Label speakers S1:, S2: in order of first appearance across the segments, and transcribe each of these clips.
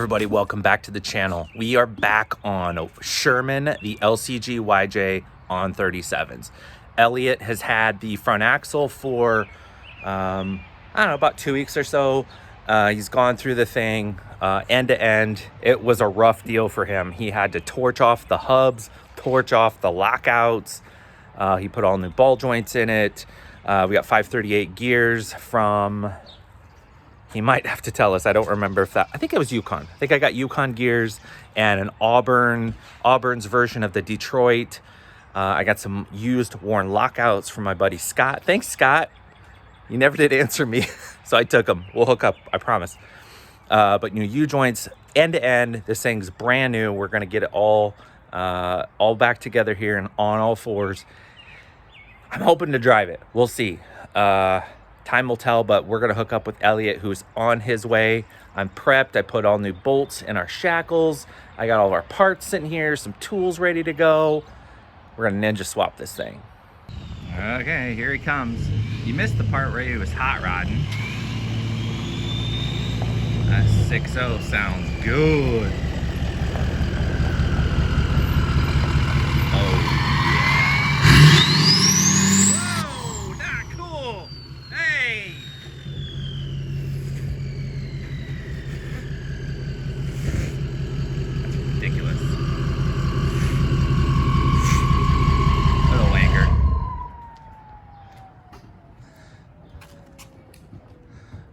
S1: everybody, welcome back to the channel. We are back on Sherman, the LCG YJ on 37s. Elliot has had the front axle for, I don't know, about 2 weeks or so. He's gone through the thing end to end. It was a rough deal for him. He had to torch off the hubs, torch off the lockouts. He put all new ball joints in it. We got 538 gears from... He might have to tell us. I don't remember if that... I think it was Yukon. I think I got Yukon gears and an Auburn's version of the Detroit. I got some used worn lockouts from my buddy Scott. Thanks, Scott. You never did answer me, so I took them. We'll hook up, I promise. But new U-joints, end to end. This thing's brand new. We're gonna get it all back together here and on all fours. I'm hoping to drive it. We'll see. Time will tell, but we're gonna hook up with Elliot, who's on his way. I'm prepped. I put all new bolts in our shackles. I got all of our parts sitting here, some tools ready to go. We're gonna ninja swap this thing. Okay, here he comes. You missed the part where he was hot rodding. That 6.0 sounds good. Oh.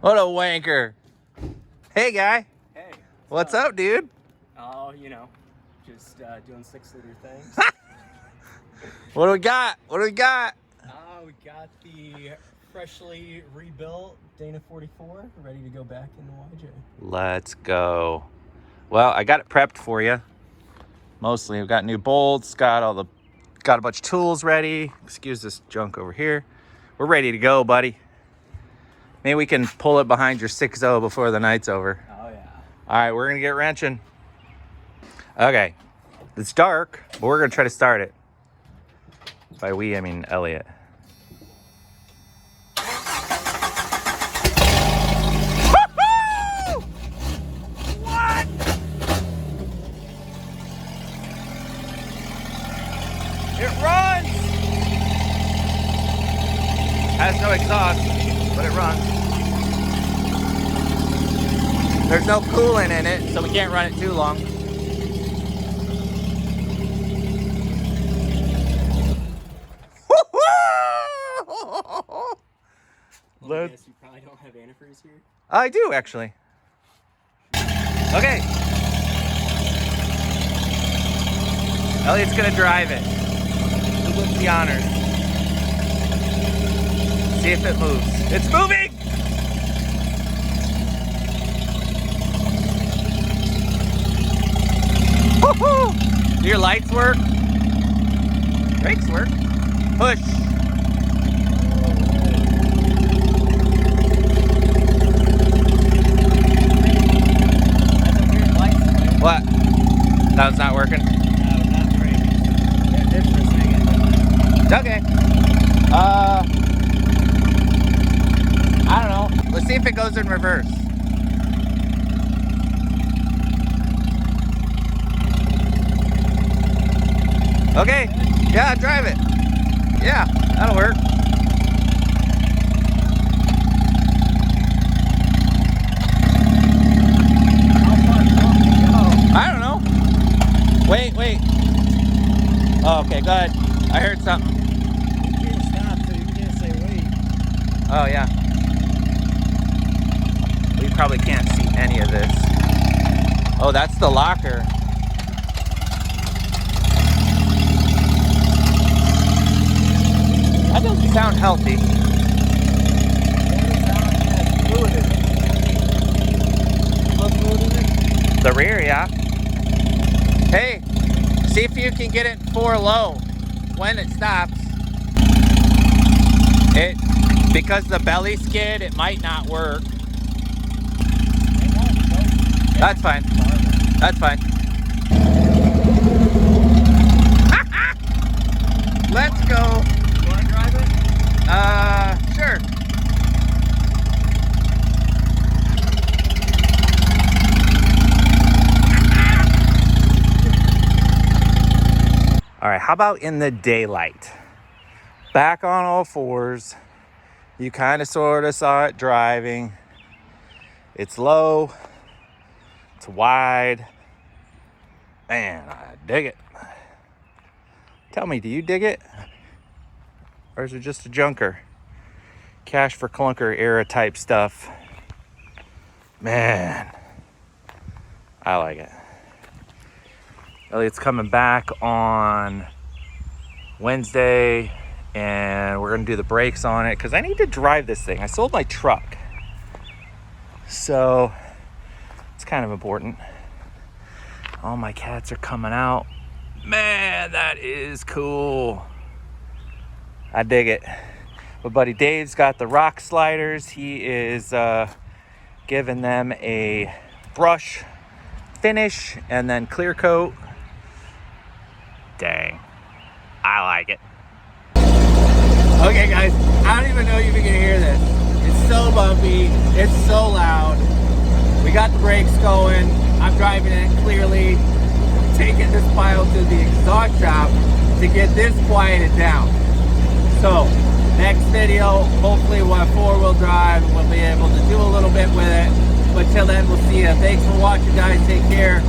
S1: What a wanker. Hey, guy.
S2: Hey.
S1: What's up, dude?
S2: Oh, you know, just doing 6-liter things.
S1: What do we got? What do we got?
S2: We got the freshly rebuilt Dana 44 ready to go back into YJ.
S1: Let's go. Well, I got it prepped for you. Mostly, we've got new bolts, got a bunch of tools ready. Excuse this junk over here. We're ready to go, buddy. Maybe we can pull it behind your 6.0 before the night's over.
S2: Oh, yeah.
S1: All right, we're going to get wrenching. Okay. It's dark, but we're going to try to start it. By we, I mean Elliot. Woo-hoo! What? It runs! Has no exhaust, but it runs. There's no coolant in it, so we can't run it too long.
S2: Well, I guess you probably don't have antifreeze here.
S1: I do, actually. Okay. Elliot's gonna drive it. Who wins the honors? See if it moves. It's moving! Woohoo! Do your lights work? Brakes work. Push. What? That was not working?
S2: No, not great. It did for a second.
S1: Okay. I don't know. Let's see if it goes in reverse. Okay. Yeah, drive it. Yeah, that'll work. I don't know. Wait. Oh, okay, go ahead. I heard something.
S2: You can't stop, so you can't say wait.
S1: Oh, yeah. We probably can't see any of this. Oh, that's the locker. That doesn't sound healthy. The rear, yeah. Hey, see if you can get it 4 low when it stops. Because the belly skid, it might not work. That's fine. That's fine. Let's go.
S2: You want to drive it?
S1: Sure. All right, how about in the daylight? Back on all fours. You kind of sort of saw it driving. It's low. It's wide. Man, I dig it. Tell me, do you dig it? Or is it just a junker? Cash for clunker era type stuff. Man, I like it. Elliot's coming back on Wednesday, and we're gonna do the brakes on it because I need to drive this thing. I sold my truck, so it's kind of important. All my cats are coming out. Man, that is cool. I dig it. My buddy Dave's got the rock sliders. He is giving them a brush finish and then clear coat. Dang, I like it. Okay guys, I don't even know if you can hear this. It's so bumpy, it's so loud. We got the brakes going. I'm driving it clearly. I'm taking this pile to the exhaust shop to get this quieted down. So, next video, hopefully we'll have 4-wheel drive and we'll be able to do a little bit with it. But till then, we'll see you. Thanks for watching, guys. Take care.